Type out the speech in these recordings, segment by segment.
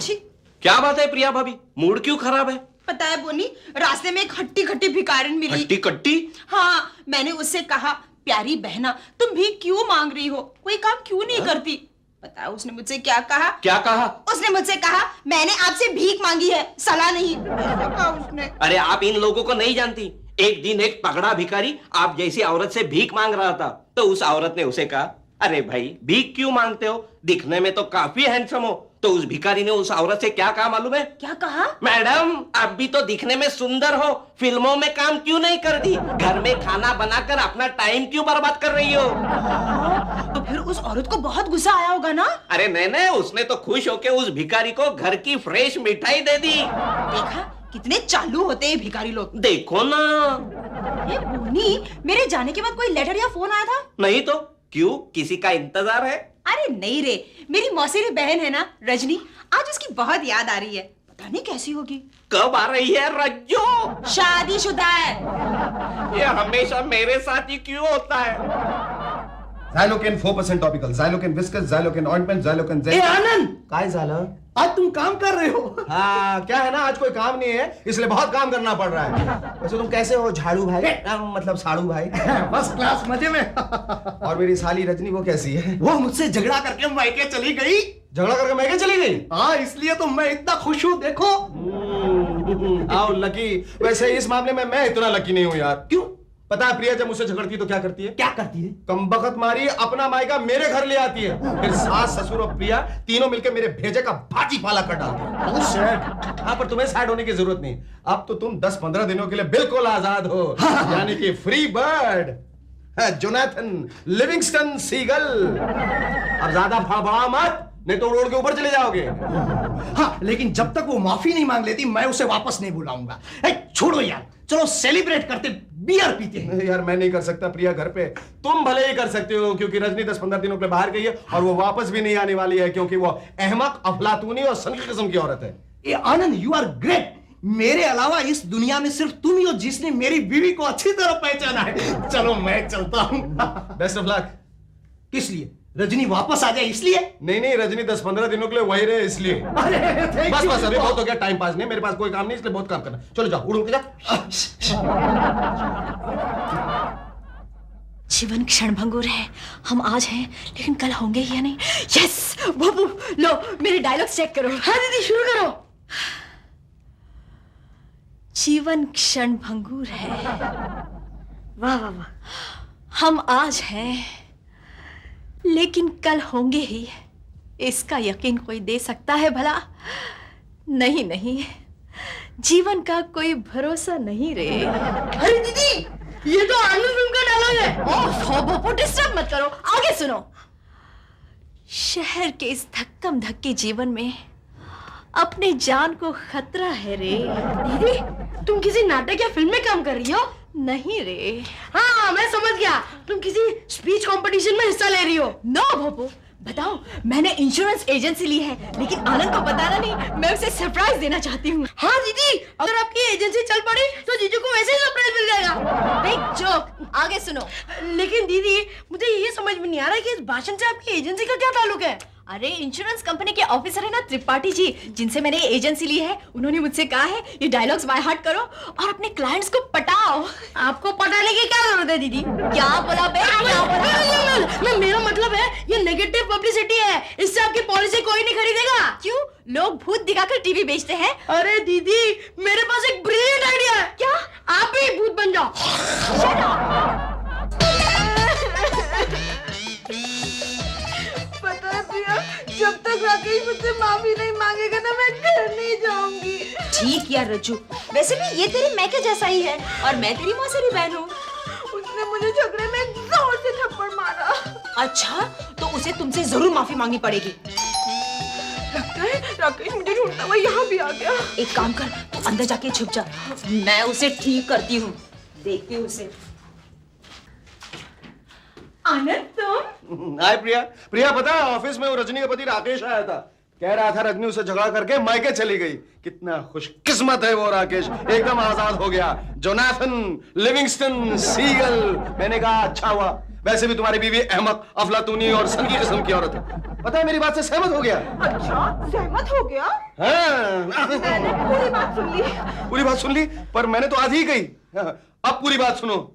छी। क्या बात है प्रिया भाभी, मूड क्यों खराब है? पता है बोनी, रास्ते में एक हट्टी खट्टी भिखारिन मिली। हट्टी कट्टी? हाँ, मैंने उससे कहा, प्यारी बहना तुम भी क्यों मांग रही हो, कोई काम क्यों नहीं करती? पता है उसने मुझसे क्या कहा? क्या कहा? उसने मुझसे कहा, मैंने आपसे भीख मांगी है, सलाह नहीं। कहा उसने। अरे आप इन लोगों को नहीं जानती। एक दिन एक पगड़ा भिखारी आप जैसी औरत से भीख मांग रहा था, तो उस औरत ने उसे कहा, अरे भाई भीख क्यों मांगते हो, दिखने में तो काफी हैंडसम हो। तो उस भिखारी ने उस औरत से क्या कहा मालूम है? क्या कहा? मैडम आप भी तो दिखने में सुंदर हो, फिल्मों में काम क्यों नहीं करती, घर में खाना बनाकर अपना टाइम क्यों बर्बाद कर रही हो? तो फिर उस औरत को बहुत गुस्सा आया होगा ना? अरे नहीं, उसने तो खुश होकर उस भिखारी को घर की फ्रेश मिठाई दे दी। देखा कितने चालू होते हैं भिखारी लोग। देखो ना। ये बोनी, मेरे जाने के बाद कोई लेटर या फोन आया था? नहीं तो क्यों, किसी का इंतजार है? अरे नहीं रे, मेरी मौसेरी बहन है ना रजनी, आज उसकी बहुत याद आ रही है। पता नहीं कैसी होगी। कब आ रही है रज्जो? शादीशुदा है। ये हमेशा मेरे साथ ही क्यों होता है? Xylocaine 4% topical, Xylocaine viscous, Xylocaine ointment, Xylocaine ए आनंद, काय झालं? आज तुम काम कर रहे हो? हाँ, क्या है ना, आज कोई काम नहीं है, इसलिए बहुत काम करना पड़ रहा है। वैसे तुम कैसे हो झाड़ू भाई? मतलब साड़ू भाई। फर्स्ट क्लास, मजे में। और मेरी साली रजनी वो कैसी है? वो मुझसे झगड़ा करके मायके चली गई। झगड़ा करके मैके चली गई? हाँ, इसलिए तो मैं इतना खुश हूँ, देखो। आओ लकी। वैसे इस मामले में मैं इतना लकी नहीं हूँ यार। क्यों? पता है प्रिया जब मुझसे झगड़ती तो क्या करती है? क्या करती है? कमबख्त मारी अपना मायका मेरे घर ले आती है, फिर सास ससुर और प्रिया तीनों मिलकर मेरे भेजे का भाजी पाला कर डालती है। Oh, sad. हाँ, पर तुम्हें सैड होने की जरूरत नहीं, अब तो तुम 10-15 दिनों के लिए बिल्कुल आजाद हो। यानी कि free bird, Jonathan Livingston Seagull. अब ज्यादा फड़फड़ा मत, नहीं तो रोड के ऊपर चले जाओगे। हाँ, लेकिन जब तक वो माफी नहीं मांग लेती मैं उसे वापस नहीं बुलाऊंगा। छोड़ो यार, चलो सेलिब्रेट करते, बियर पीते हैं। यार मैं नहीं कर सकता प्रिया घर पे, तुम भले ही कर सकते हो, क्योंकि रजनी 10-15 दिनों के बाहर गई है और वो वापस भी नहीं आने वाली है, क्योंकि वो अहमक, अफलातूनी और सनकी किस्म की औरत है। ए आनंद, यू आर ग्रेट। मेरे अलावा इस दुनिया में सिर्फ तुम ही हो जिसने मेरी बीवी को अच्छी तरह पहचाना है। चलो मैं चलता हूं। Best of luck. किस लिए? रजनी वापस आ जाए इसलिए? नहीं, रजनी 10-15 दिनों के लिए वही रहे इसलिए। अरे बस अभी बहुत हो गया, टाइम पास नहीं, मेरे पास कोई काम नहीं, इसलिए बहुत काम करना। चलो जाओ, उड़ के जा। जीवन क्षणभंगुर है, हम आज हैं लेकिन कल होंगे या नहीं। यस बाबू, लो मेरे डायलॉग चेक करो। हाँ दीदी शुरू करो। जीवन क्षणभंगुर है, वाह वाह वाह, हम आज हैं लेकिन कल होंगे ही, इसका यकीन कोई दे सकता है भला? नहीं, जीवन का कोई भरोसा नहीं रे। अरे दीदी, ये तो आनंद फिल्म का डायलॉग है। ओह, डिस्टर्ब मत करो, आगे सुनो। शहर के इस धक्कम धक्के जीवन में अपने जान को खतरा है रे। दीदी, तुम किसी नाटक या फिल्म में काम कर रही हो? नहीं रे। हाँ, मैं समझ गया, तुम किसी स्पीच कंपटीशन में हिस्सा ले रही हो। नो भोपू, बताओ, मैंने इंश्योरेंस एजेंसी ली है, लेकिन आनंद को बताना नहीं, मैं उसे सरप्राइज देना चाहती हूँ। हाँ दीदी, अगर आपकी एजेंसी चल पड़ी तो जीजू को वैसे ही सरप्राइज मिल जाएगा। बिग जोक, आगे सुनो। लेकिन दीदी, मुझे ये समझ में नहीं आ रहा कि इस भाषण से आपकी एजेंसी का क्या ताल्लुक है? अरे इंश्योरेंस कंपनी के ऑफिसर है ना त्रिपाठी जी, जिनसे मैंने एजेंसी ली है, उन्होंने मुझसे कहा है ये डायलॉग्स बाय हार्ट करो और अपने क्लाइंट्स को पटाओ। आपको पटाने की क्या जरूरत है दीदी? क्या बोला बे? क्या? मेरा मतलब है ये नेगेटिव पब्लिसिटी है, इससे आपकी पॉलिसी कोई नहीं खरीदेगा। क्यों? लोग भूत दिखाकर टीवी बेचते हैं। अरे दीदी, मेरे पास एक ब्रिलियंट आइडिया है। क्या? आप भी भूत बन जाओ। Shut up! पता है प्रिया, जब तक राकेश मुझसे माफी नहीं मांगेगा ना, मैं घर नहीं जाऊंगी। ठीक यार रज्जू, वैसे भी ये तेरे मैके जैसा ही है और मैं तेरी मौसेरी बहन हूँ। उसने मुझे झगड़े में जोर से थप्पड़ मारा। अच्छा, तो उसे तुमसे जरूर माफी मांगनी पड़ेगी। लगता है राकेश मुझे ढूंढता हुआ यहाँ भी आ गया। एक काम कर, तू अंदर जाके छुप जा, मैं उसे ठीक करती हूँ, देखती हूँ उसे। आनंद तुम? हाय प्रिया, पता है ऑफिस में वो रजनी का पति राकेश आया था, कह रहा था रजनी उसे झगड़ा करके मायके चली गई। कितना खुशकिस्मत है वो राकेश, एकदम आजाद हो गया। Jonathan Livingston Seagull. मैंने कहा अच्छा हुआ, वैसे भी तुम्हारी बीवी अहमक, अफलातूनी और सनकी किस्म की औरत है। पता है मेरी बात से सहमत हो गया। अच्छा, सहमत हो गया? हाँ मैंने पूरी बात सुन ली। पूरी बात सुन ली, पर मैंने तो आधी ही कही। अब पूरी बात सुनो।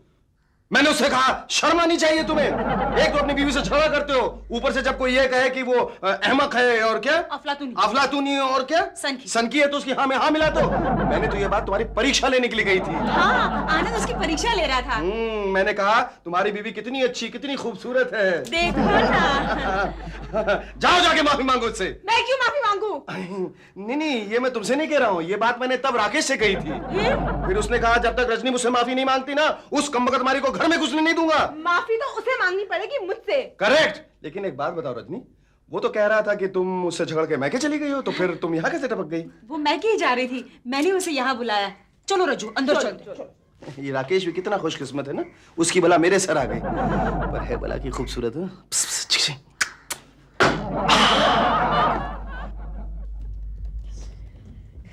मैंने उससे कहा शर्म आनी चाहिए तुम्हें। एक तो अपनी बीवी से झगड़ा करते हो, ऊपर से जब कोई ये कहे कि वो अहमक है और क्या अफलातूनी और क्या सनकी है तो उसकी हाँ में हाँ मिला दो। मैंने तो ये बात तुम्हारी परीक्षा लेने के लिए गई थी। हाँ, आनंद उसकी परीक्षा ले रहा था। मैंने कहा तुम्हारी बीवी कितनी अच्छी कितनी खूबसूरत है। देखो ना। जाओ जाके माफी मांगो उससे। मैं क्यों माफी मांगू? नहीं, ये मैं तुमसे नहीं कह रहा हूँ, ये बात मैंने तब राकेश से कही थी। फिर उसने कहा जब तक रजनी मुझसे माफी नहीं मांगती ना, उस कमबख्त तुम्हारी को घर में घुसने नहीं दूंगा। माफी तो उसे मांगनी पड़ेगी, मुझसे। करेक्ट। लेकिन एक बात बताओ रजनी, वो तो कह रहा था कि तुम उससे झगड़ के मैके चली गई हो, तो फिर तुम यहाँ कैसे टपक गई? वो मैके ही जा रही थी, मैंने उसे यहाँ बुलाया। चलो रज्जू, अंदर चल। ये राकेश भी कितना खुशकिस्मत है ना, उसकी बला मेरे सर आ गई। पर है बला की खूबसूरत है।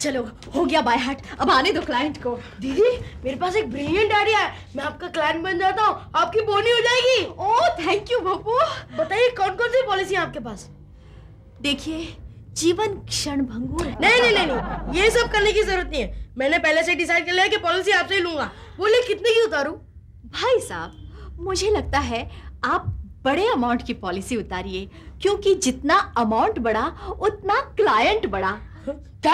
चलो, हो गया बाय हार्ट, अब आने दो क्लाइंट को। दीदी, मेरे पास एक ब्रिलियंट आइडिया है। मैं आपका क्लाइंट बन जाता हूँ, आपकी बोनी हो जाएगी। Oh thank you Babbu. बताइए कौन कौन सी पॉलिसी है आपके पास? देखिए, जीवन क्षण भंगुर है। नहीं, ये सब करने की जरूरत नहीं है। मैंने पहले से डिसाइड कर लिया कि पॉलिसी आपसे ही लूंगा। बोले कितने की उतारूं? भाई साहब, मुझे लगता है आप बड़े अमाउंट की पॉलिसी उतारिए, क्योंकि जितना अमाउंट बढ़ा उतना क्लाइंट बढ़ा। क्या?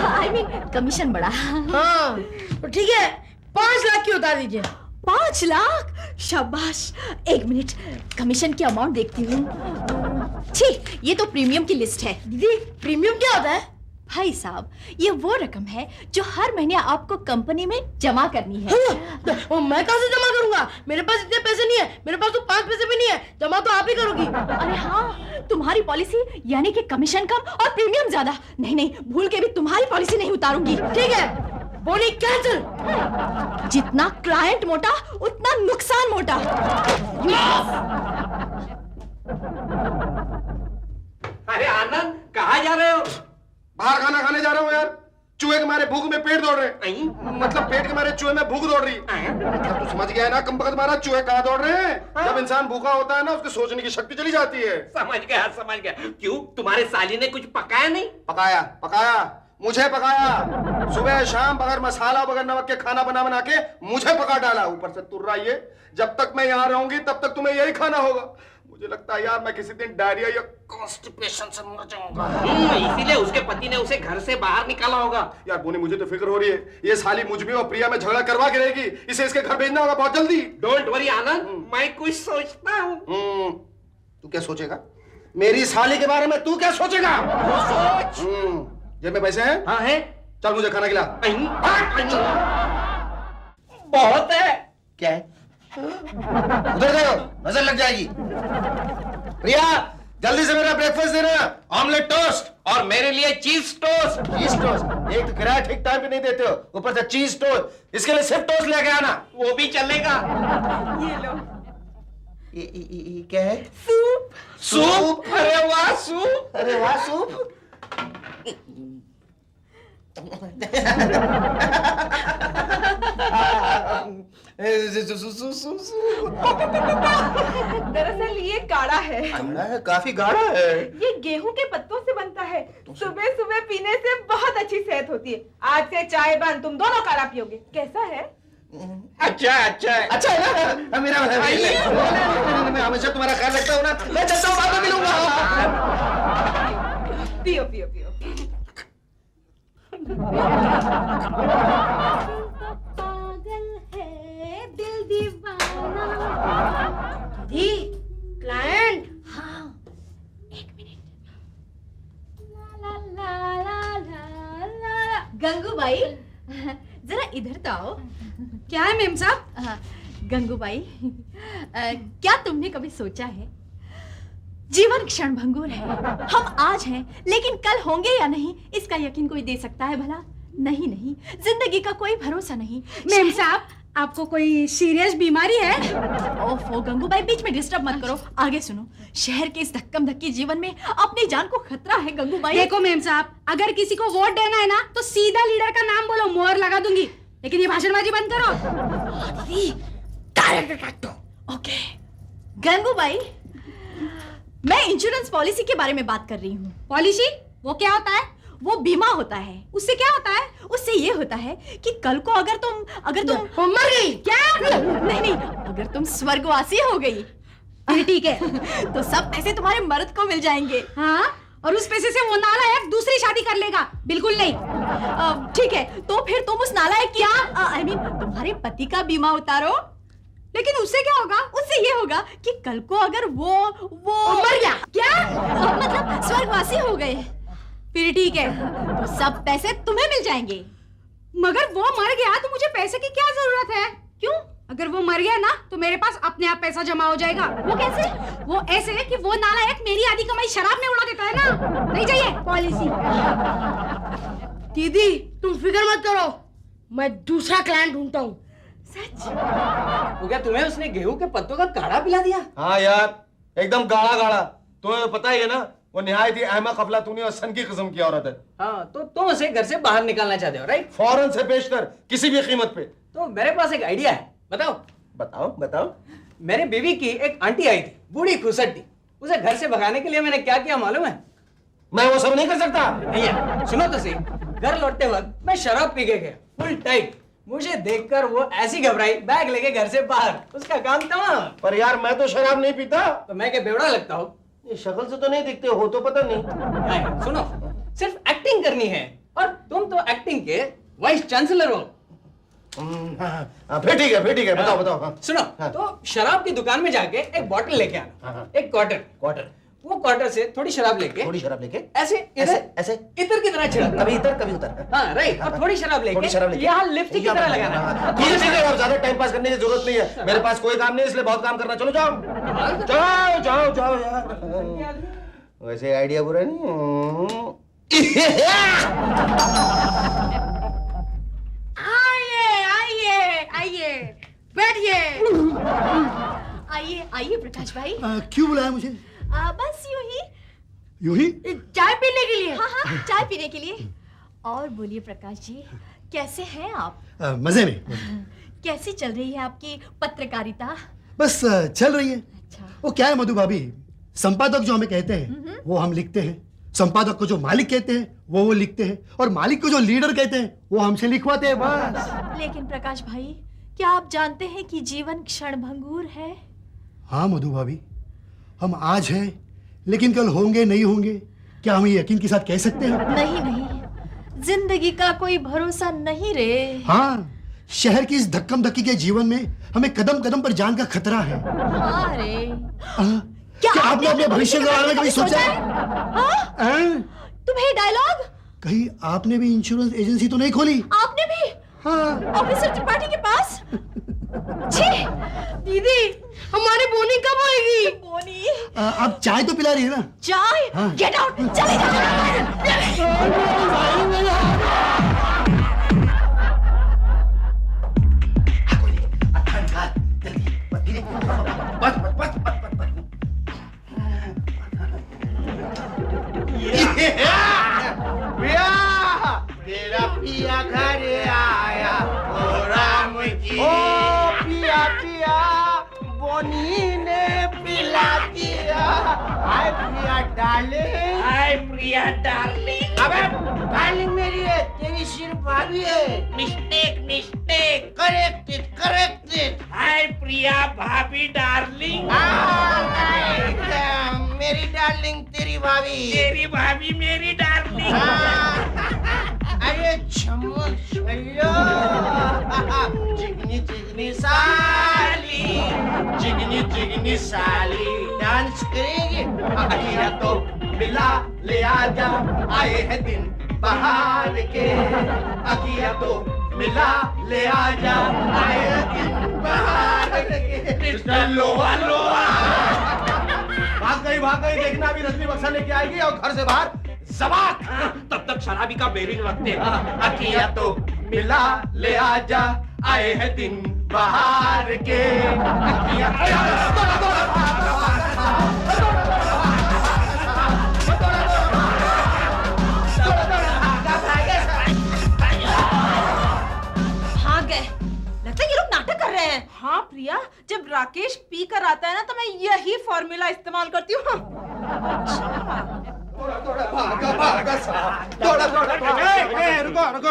आई मीन कमीशन बढ़ा। हाँ, तो ठीक है, 5 लाख की उतार दीजिए। 5 लाख? शाबाश। एक मिनट, कमीशन की अमाउंट देखती हूँ। ठीक, ये तो प्रीमियम की लिस्ट है। दीदी, प्रीमियम क्या होता है? भाई साहब, ये वो रकम है जो हर महीने आपको कंपनी में जमा करनी है। तो मैं कहाँ से जमा करूंगा? मेरे पास इतने पैसे नहीं है, मेरे पास तो 5 पैसे भी नहीं है। जमा तो आप ही करोगी। अरे हाँ, तुम्हारी पॉलिसी यानी कि कमीशन कम और प्रीमियम ज्यादा। नहीं, भूल के भी तुम्हारी पॉलिसी नहीं उतारूंगी। ठीक है, बोनी कैंसिल। जितना क्लाइंट मोटा उतना नुकसान मोटा। अरे आनंद, कहाँ जा रहे हो? बाहर खाना खाने जा रहा हूँ यार। चूहे के मारे भूख में पेट दौड़ रहे। मतलब पेट के मारे चूहे में भूख दौड़ रही। मतलब तू समझ गया है ना कमबख्त मारा, चूहे कहाँ दौड़ रहे हैं? जब इंसान भूखा होता है ना, उसके सोचने की शक्ति चली जाती है। समझ गया। क्यों, तुम्हारे साली ने कुछ पकाया नहीं? पकाया, मुझे पकाया। सुबह शाम बगैर मसाला बगैर नमक के खाना बना के मुझे पका डाला। ऊपर से तुर्रा ये, जब तक मैं यहाँ रहूंगी तब तक तुम्हें यही खाना होगा। मुझे लगता है यार मैं किसी दिन डायरिया या कॉन्स्टिपेशन से मर जाऊंगा। इसीलिए उसके पति ने उसे घर से बाहर निकाला होगा। यार बोनी, मुझे तो फिक्र हो रही है, ये साली मुझ में और प्रिया में झगड़ा करवा के रहेगी। इसे इसके घर भेजना होगा बहुत जल्दी। डोंट वरी आनंद, मैं कुछ सोचता हूँ। तू क्या सोचेगा? मेरी साली के बारे में तू क्या सोचेगा? सोच। जेब में पैसे हैं? हाँ है। चल मुझे खाना खिला। बहुत है। क्या है? उधर जाओ, नजर लग जाएगी। प्रिया, जल्दी से मेरा ब्रेकफास्ट देना। ऑमलेट टोस्ट और मेरे लिए चीज टोस्ट। चीज टोस्ट? एक तो किराया ठीक टाइम पे नहीं देते हो, ऊपर से चीज टोस्ट। इसके लिए सिर्फ टोस्ट लेके आना। वो भी चलेगा। ये लो। ये क्या है? सूप। अरे वाह सूप। अरे वाह सूप। दरअसल ये काढ़ा है। काफी गाढ़ा है। ये गेहूं के पत्तों से बनता है। सुबह सुबह पीने से बहुत अच्छी सेहत होती है। आज से चाय बंद, तुम दोनों काढ़ा पियोगे। कैसा है? अच्छा है ना? मेरा मैं हमेशा तुम्हारा ख्याल रखता हूँ ना। मैं चलता हूँ, बाद में मिलूंगा। पियो। पागल है दिल दीवाना। दीदी, क्लाइंट। हाँ, एक मिनट। ला। गंगूबाई, जरा इधर तो आओ। क्या है मेम साहब? गंगूबाई, क्या तुमने कभी सोचा है, जीवन क्षण भंगुर है। हम आज हैं, लेकिन कल होंगे या नहीं, इसका यकीन कोई दे सकता है भला? नहीं, जिंदगी का कोई भरोसा नहीं। मेम साहब, आपको कोई सीरियस बीमारी है? ओफो गंगूबाई, बीच में डिस्टर्ब मत करो। आगे सुनो। शहर के इस धक्कम धक्की जीवन में अपनी जान को खतरा है गंगूबाई। देखो मेम साहब, अगर किसी को वोट देना है ना, तो सीधा लीडर का नाम बोलो, मोहर लगा दूंगी। लेकिन ये भाषणबाजी बंद करो। दीदी, डायरेक्ट अटैक दो। ओके गंगूबाई, मैं इंश्योरेंस पॉलिसी के बारे में बात कर रही हूँ। पॉलिसी? वो क्या होता है? वो बीमा होता है। उससे क्या होता है? उससे ये होता है कि कल को अगर तुम मर गई क्या? नहीं, अगर तुम स्वर्गवासी हो गई फिर ठीक है। तो सब पैसे तुम्हारे मर्द को मिल जाएंगे। हाँ, और उस पैसे से वो नालायक दूसरी शादी कर लेगा। बिल्कुल नहीं। ठीक है, तो फिर तुम उस नालायक क्या आई मीन तुम्हारे पति का बीमा उतारो। लेकिन उससे क्या होगा? उससे ये होगा कि कल को अगर वो मर गया क्या? मतलब स्वर्गवासी हो गए, फिर ठीक है, तो सब पैसे तुम्हें मिल जाएंगे। मगर वो मर गया तो मुझे पैसे की क्या जरूरत है? क्यों? अगर वो मर गया ना तो मेरे पास अपने आप पैसा जमा हो जाएगा। वो कैसे? वो ऐसे कि वो नालायक मेरी आधी कमाई शराब में उड़ा देता है ना। नहीं चाहिए पॉलिसी। दीदी तुम फिक्र मत करो, मैं दूसरा क्लाइंट ढूंढता हूँ। सच? वो क्या तुम्हें उसने गेहूं के पत्तों का काढ़ा पिला दिया? हाँ यार, एकदम गाढ़ा गाढ़ा। तुम्हें पता ही है ना, वो निहायत ही अहमक अफलातूनी और सन की किस्म की औरत है। हाँ, तो तुम उसे घर से बाहर निकालना चाहते हो, राइट? फौरन से पेश कर, किसी भी कीमत पे। तो मेरे पास एक आइडिया है, बताओ। बताओ बताओ। मेरे बीवी की एक आंटी आई थी, बूढ़ी खुसट थी। उसे घर से भगाने के लिए मैंने क्या किया मालूम है? मैं वो सब नहीं कर सकता। नहीं है, सुनो तो सही। घर लौटते वक्त मैं शराब पी के गया, फुल टाइट। मुझे देखकर वो ऐसी घबराई, बैग लेके घर से बाहर। उसका काम तमाम। पर यार मैं तो शराब नहीं पीता। तो मैं क्या बेवड़ा लगता हूँ? ये शक्ल से तो नहीं दिखते हो, तो पता नहीं। सुनो, सिर्फ एक्टिंग करनी है, और तुम तो एक्टिंग के वाइस चांसलर हो। फिर ठीक है, फिर ठीक है, बताओ बताओ। हाँ। सुनो, हाँ। तो शराब की दुकान में जाके एक बॉटल लेके आना। हाँ। एक क्वार्टर। क्वार्टर। वो क्वार्टर से थोड़ी शराब लेके थोड़ी शराब लेके ऐसे ऐसे इधर की तरह छिड़कना। कभी इधर कभी उधर। हाँ राइट, और थोड़ी शराब थोड़ी शराब लेके यहाँ लिपस्टिक की तरह लगाना। ठीक है ठीक है, अब ज्यादा टाइम पास करने की जरूरत नहीं है। मेरे पास कोई काम नहीं, इसलिए बहुत काम करना। चलो जाओ जाओ जाओ जाओ यार। वैसे आइडिया बुरा नहीं। आइए बैठिए। आइए प्रकाश भाई। क्यों बुलाया मुझे? बस यूं ही? चाय पीने के लिए। हाँ, चाय पीने के लिए। और बोलिए प्रकाश जी, कैसे हैं आप? मजे में। कैसी चल रही है आपकी पत्रकारिता? बस चल रही है। अच्छा। वो क्या है मधु भाभी, संपादक जो हमें कहते हैं वो हम लिखते हैं, संपादक को जो मालिक कहते हैं वो लिखते हैं, और मालिक को जो लीडर कहते हैं वो हमसे लिखवाते हैं, बस। लेकिन प्रकाश भाई, क्या आप जानते हैं कि जीवन क्षणभंगुर है? हाँ मधु भाभी, हम आज हैं लेकिन कल होंगे नहीं होंगे, क्या हम ये यकीन के साथ कह सकते हैं? नहीं, जिंदगी का कोई भरोसा नहीं रे। हाँ, शहर की इस धक्कम धक्की के जीवन में हमें कदम कदम पर जान का खतरा है। हाँ रे। क्या आपने अपने भविष्य के बारे में कभी सोचा है? हाँ? तुम्हें डायलॉग? कहीं आपने भी इंश्योरेंस एजेंसी तो नहीं खोली? आपने भी? हाँ। ऑफिसर त्रिपाठी के पास? छी! दीदी हमारी बोनी कब होएगी? बोनी? आप चाय तो पिला रही है ना? चाय? हाँ। गेट आउट, चले तेरा पिया घर आया, ओ राम जी। ओ पिया पिया बोनी ने पिला दिया। Hi Priya darling. Hi Priya darling. अबे डार्लिंग मेरी है, तेरी सिर्फ भाभी है। Mistake mistake, corrected corrected. Hi Priya भाभी डार्लिंग। मेरी डार्लिंग तेरी भाभी, तेरी भाभी मेरी डार्लिंग। अरे चम्मच चिकनी चिकनी साली, चिकनी चिकनी साली डांस करेगी। अखिया तो मिला ले आजा, आए हैं दिन बहार के। अखिया तो मिला ले आजा, आए हैं दिन बहार के। लोहा लोहा भाग गई, देखना अभी रजनी बक्सा लेके आएगी और घर से बाहर जबात। तब तक शराबी का बेरिंग रखते हैं। अखिया तो मिला ले आजा, आए हैं दिन बहार के। भाग गए। लगता है ये लोग नाटक कर रहे हैं। हाँ प्रिया, जब राकेश पी कर आता है ना तो मैं यही फॉर्मूला इस्तेमाल करती हूँ।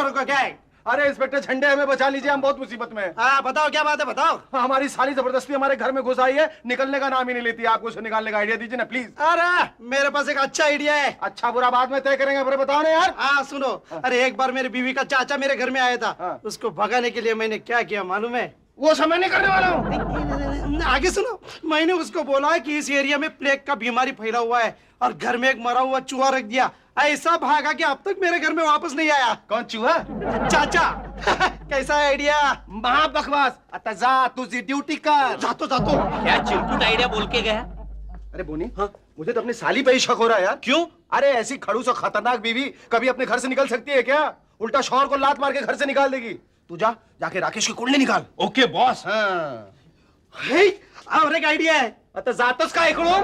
रुको क्या है? अरे इंस्पेक्टर झंडे, हमें बचा लीजिए, हम बहुत मुसीबत में हैं। हाँ बताओ क्या बात है, बताओ। हमारी साली जबरदस्ती हमारे घर में घुस आई है, निकलने का नाम ही नहीं लेती। आपको उसे निकालने का आइडिया दीजिए ना प्लीज। अरे मेरे पास एक अच्छा आइडिया है। अच्छा बुरा बाद में तय करेंगे, फिर बताओ ना यार। हाँ सुनो, अरे एक बार मेरी बीवी का चाचा मेरे घर में आया था। हाँ। उसको भगाने के लिए मैंने क्या किया मालूम है? वो समय नहीं करने वाला हूँ। आगे सुनो, मैंने उसको बोला कि इस एरिया में प्लेग का बीमारी फैला हुआ है और घर में एक मरा हुआ चूहा रख दिया। ऐसा भागा कि अब तक मेरे घर में वापस नहीं आया। कौन चूहा? चाचा। कैसा आइडिया? महा बकवास। आता जा, तुझी ड्यूटी कर। जातो जातो। क्या चिरकुट आइडिया बोल के गया? अरे बोनी, हाँ मुझे तो अपनी साली पे ही शक हो रहा है यार। क्यों? अरे ऐसी खड़ूस और खतरनाक बीवी कभी अपने घर से निकल सकती है क्या? उल्टा शौहर को लात मार के घर से निकाल देगी। तू जा, जाके राकेश की कुंडली निकाल। Okay boss. हाँ। हे, और एक आइडिया है। आता जातोस का इकडून?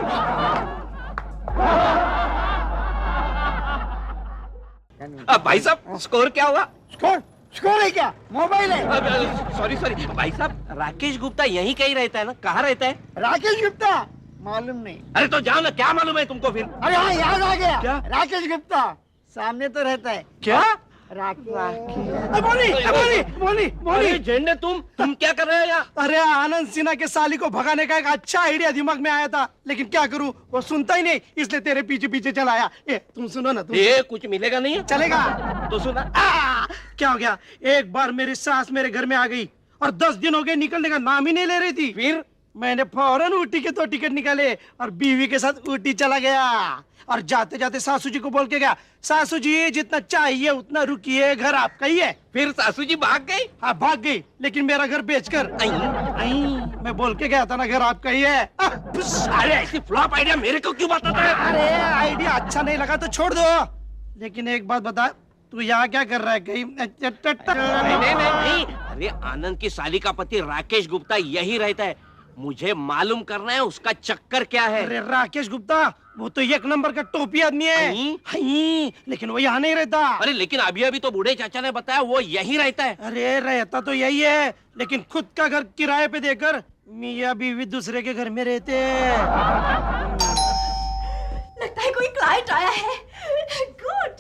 भाई साहब, स्कोर क्या हुआ? स्कोर? स्कोर है क्या? मोबाइल है। सॉरी भाई साहब, राकेश गुप्ता यहीं कहीं रहता है ना? कहाँ रहता है? राकेश गुप्ता? मालूम नहीं। अरे तो जाओ ना, क्या मालूम है तुमको फिर? अरे हाँ याद आ गया। क्या? राकेश गुप्ता सामने तो रहता है। क्या? बोली झंडे, तुम क्या कर रहे हो यहाँ? अरे आनंद सिन्हा के साली को भगाने का एक अच्छा आइडिया दिमाग में आया था, लेकिन क्या करूं, वो सुनता ही नहीं, इसलिए तेरे पीछे पीछे चला आया। ए, तुम सुनो ना, तुम ये कुछ मिलेगा नहीं? चलेगा तो सुना। क्या हो गया? एक बार मेरी सास मेरे घर में आ गई और 10 दिन हो गए, निकलने का नाम ही नहीं ले रही थी। फिर मैंने फौरन ऊटी के 2 टिकट निकाले और बीवी के साथ ऊटी चला गया और जाते जाते सासू जी को बोल के गया, सासू जी जितना चाहिए उतना रुकिए, घर आपका ही है। फिर सासू जी भाग गई? हाँ भाग गई, लेकिन मेरा घर बेचकर। मैं बोल के गया था ना, घर आपका ही है। अरे ऐसी फ्लॉप आइडिया मेरे को क्यों बताता है? अरे आइडिया अच्छा नहीं लगा तो छोड़ दो, लेकिन एक बात बता, तू यहाँ क्या कर रहा है? कहीं नहीं। अरे आनंद की साली का पति राकेश गुप्ता यही रहता है, मुझे मालूम करना है उसका चक्कर क्या है। अरे राकेश गुप्ता वो तो 1 नंबर का टोपी आदमी है। लेकिन वो यहाँ नहीं रहता। अरे लेकिन अभी तो बूढ़े चाचा ने बताया वो यही रहता है। अरे रहता तो यही है, लेकिन खुद का घर किराए पे देकर मियाँ बीवी दूसरे के घर में रहते हैं। लगता है कोई क्लाइंट आया है। गुड।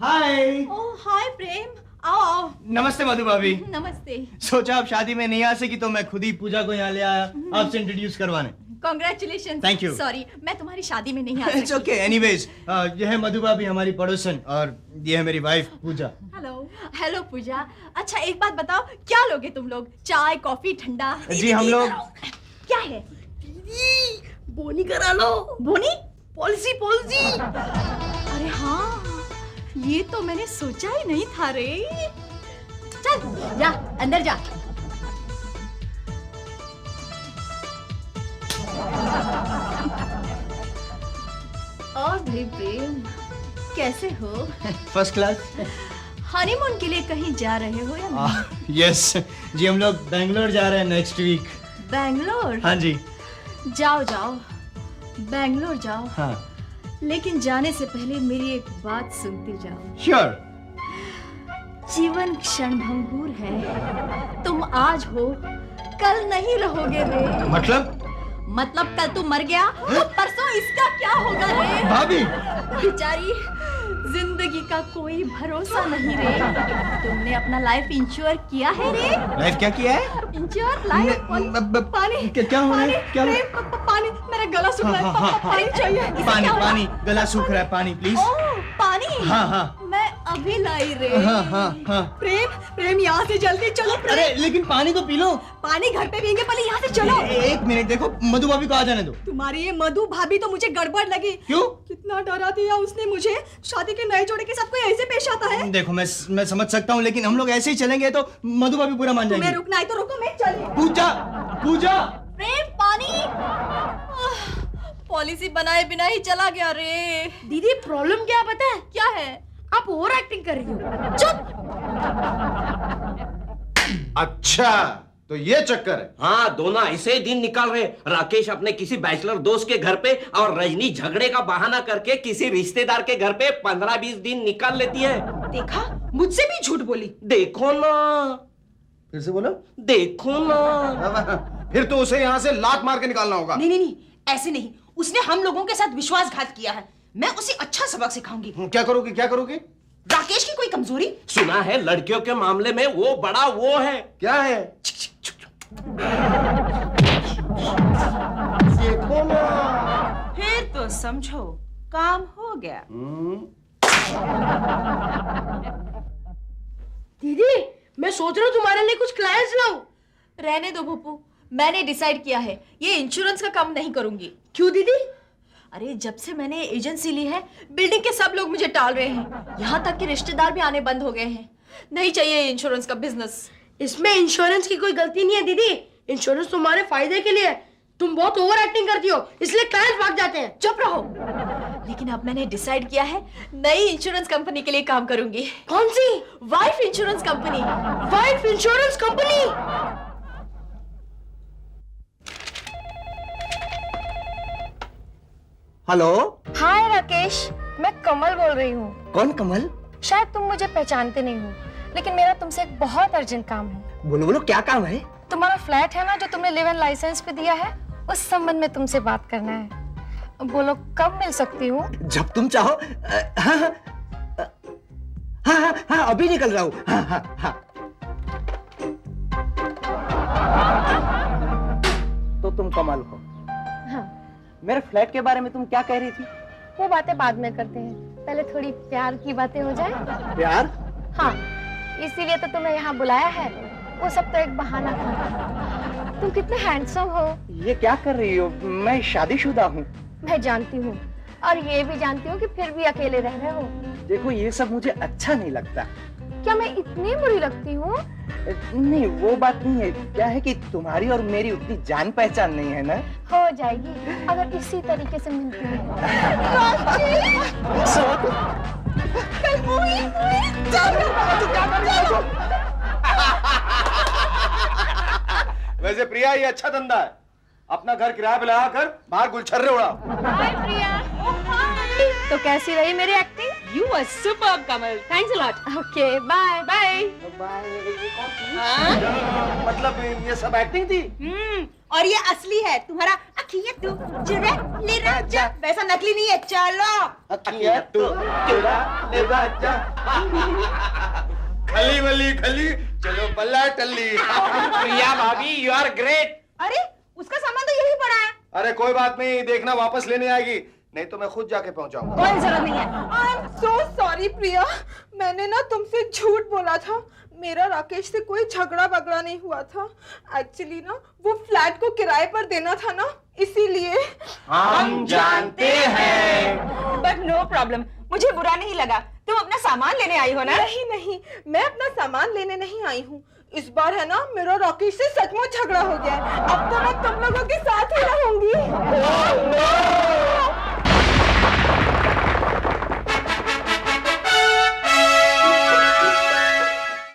हाय। ओह हाय प्रेम, आओ आओ। नमस्ते मधु भाभी। नमस्ते। सोचा आप शादी में नहीं आ सकी तो मैं खुद ही पूजा को यहाँ ले आया आपसे इंट्रोड्यूस करवाने। Congratulations। Thank you। सॉरी, मैं तुम्हारी शादी में नहीं आ इट्स सकी। ओके। एनीवेज, ये है मधु भाभी हमारी पड़ोसन और ये है मेरी वाइफ पूजा। हेलो पूजा। अच्छा एक बात बताओ, क्या लोगे तुम लोग? चाय, कॉफी, ठंडा? जी हम लोग। क्या है? बोनी करा लो। बोनी? पॉलिसी। अरे हाँ, ये तो मैंने सोचा ही नहीं था रे। चल जा अंदर जा। और भाई प्रेम, कैसे हो? First class. हनीमून के लिए कहीं जा रहे हो या नहीं? यस जी, हम लोग बैंगलोर जा रहे हैं नेक्स्ट वीक। बैंगलोर? हाँ जी। जाओ बैंगलोर जाओ। हाँ लेकिन जाने से पहले मेरी एक बात सुनते जाओ। श्योर। जीवन क्षणभंगुर है, तुम आज हो कल नहीं रहोगे रे। मतलब कल तू मर गया तो परसों इसका क्या होगा रे? भाभी बेचारी, जिंदगी का कोई भरोसा नहीं रे। तुमने अपना लाइफ इंश्योर किया है रे? लाइफ क्या किया है? Ensure life. पानी। क्या हो रहा है? क्या हो रहा है? पानी, मेरा गला सूख रहा है। पानी चाहिए। इससे पानी क्या होगा? पानी, गला सूख रहा है, पानी प्लीज। ओह पानी। हाँ। मैं अभी लाई रे। हाँ। प्रेम यहाँ से जल्दी चलो। प्रेम, अरे लेकिन पानी तो पी लो। पानी घर पे पियेंगे, पहले यहाँ से चलो। एक मिनट, देखो मधु भाभी को आ जाने दो। तुम्हारी ये मधु भाभी तो मुझे गड़बड़ लगी। क्यों? कितना डरा दिया उसने मुझे। शादी के नए जोड़े के साथ कोई ऐसे पेश आता है? देखो मैं समझ सकता हूँ, लेकिन हम लोग ऐसे ही चलेंगे तो मधु भाभी पूरा मान तुम्हें जाएंगे। रुकना है तो रुको, मैं चली। पूजा। प्रेम पानी। पॉलिसी बनाए बिना ही चला गया रे। दीदी प्रॉब्लम क्या पता है? क्या है? आप ओवर एक्टिंग कर रही हो। चुप। अच्छा तो ये चक्कर है। हाँ, दोनों ऐसे ही दिन निकाल रहे। राकेश अपने किसी बैचलर दोस्त के घर पे और रजनी झगड़े का बहाना करके किसी रिश्तेदार के घर पे 15-20 दिन निकाल लेती है। देखा, मुझसे भी झूठ बोली। देखो ना। फिर से बोलो। देखो ना। फिर तो उसे यहाँ से लात मार के निकालना होगा। नहीं, ऐसे नहीं। उसने हम लोगों के साथ विश्वासघात किया है। मैं उसे अच्छा सबक सिखाऊंगी। क्या करोगी, क्या करोगी? राकेश की कोई कमजोरी? सुना है लड़कियों के मामले में वो बड़ा वो है। क्या है? देखो ना। फिर तो समझो काम हो गया। दीदी मैं सोच रहा हूँ तुम्हारे लिए कुछ क्लाइंट्स लाऊं। रहने दो भूपू, मैंने डिसाइड किया है ये इंश्योरेंस का काम नहीं करूंगी। क्यों दीदी? अरे जब से मैंने एजेंसी ली है बिल्डिंग के सब लोग मुझे टाल रहे हैं, यहाँ तक कि रिश्तेदार भी आने बंद हो गए हैं। नहीं चाहिए इंश्योरेंस का बिजनेस। इसमें इंश्योरेंस की कोई गलती नहीं है दीदी, इंश्योरेंस तुम्हारे फायदे के लिए है। तुम बहुत ओवर एक्टिंग करती हो इसलिए क्लाइंट्स भाग जाते हैं। चुप रहो। लेकिन अब मैंने डिसाइड किया है नई इंश्योरेंस कंपनी के लिए काम करूंगी। कौन सी? Wife insurance company. Wife insurance company? Hello. Hi Rakesh, मैं कमल बोल रही हूँ। कौन कमल? शायद तुम मुझे पहचानते नहीं हो, लेकिन मेरा तुमसे एक बहुत अर्जेंट काम है। बोलो बोलो, क्या काम है? तुम्हारा फ्लैट है ना जो तुमने लिव इन लाइसेंस पे दिया है, उस संबंध में तुमसे बात करना है। बोलो कब मिल सकती हूँ? जब तुम चाहो। हाँ हाँ हाँ हाँ हाँ, अभी निकल रहा हूँ। हाँ हाँ हाँ। तो तुम कमल हो? हाँ। मेरे फ्लैट के बारे में तुम क्या कह रही थी? वो बातें बाद में करते हैं, पहले थोड़ी प्यार की बातें हो जाए। प्यार? हाँ, इसीलिए तो तुम्हें यहाँ बुलाया है। वो सब तो एक बहाना था। तुम कितने हैंडसम हो। ये क्या कर रही हो? मैं शादीशुदा हूँ। मैं जानती हूँ, और ये भी जानती हूँ कि फिर भी अकेले रह रहे हो। देखो ये सब मुझे अच्छा नहीं लगता। क्या मैं इतनी बुरी लगती हूँ? नहीं, वो बात नहीं है। क्या है कि तुम्हारी और मेरी उतनी जान पहचान नहीं है ना। हो जाएगी अगर इसी तरीके से मिलती है। वैसे प्रिया ये अच्छा धंधा है, अपना घर किराए पे लगा कर बाहर गुलछर्रे उड़ा। हाय प्रिया। तो कैसी रही मेरी acting? You are superb, Kamal. Thanks a lot. Okay bye bye. मतलब ये सब एक्टिंग थी? और ये असली है तुम्हारा अखियाँ तू चुरा ले राजा, वैसा नकली नहीं है। चलो अखियाँ तू चुरा ले राजा। खली वली खली, चलो बल्ला टल्ली। प्रिया भाभी, यू आर ग्रेट। अरे उसका सामान तो यही पड़ा है। अरे कोई बात नहीं, देखना वापस लेने आएगी, नहीं तो मैं खुद जाके पहुंचाऊंगा। कोई जरूरत नहीं है। आई एम सो सॉरी प्रिया, मैंने ना तुमसे झूठ बोला था। मेरा राकेश से कोई झगड़ा बगड़ा नहीं हुआ था। एक्चुअली ना वो फ्लैट को किराए पर देना था ना, इसीलिए। हम जानते हैं। बट नो प्रॉब्लम, मुझे बुरा नहीं लगा। तुम अपना सामान लेने आई हो ना? नहीं नहीं, मैं अपना सामान लेने नहीं आई हूँ। इस बार है ना मेरा राकेश से सचमुच झगड़ा हो गया है। अब तो मैं तुम लोगों के साथ ही रहूंगी।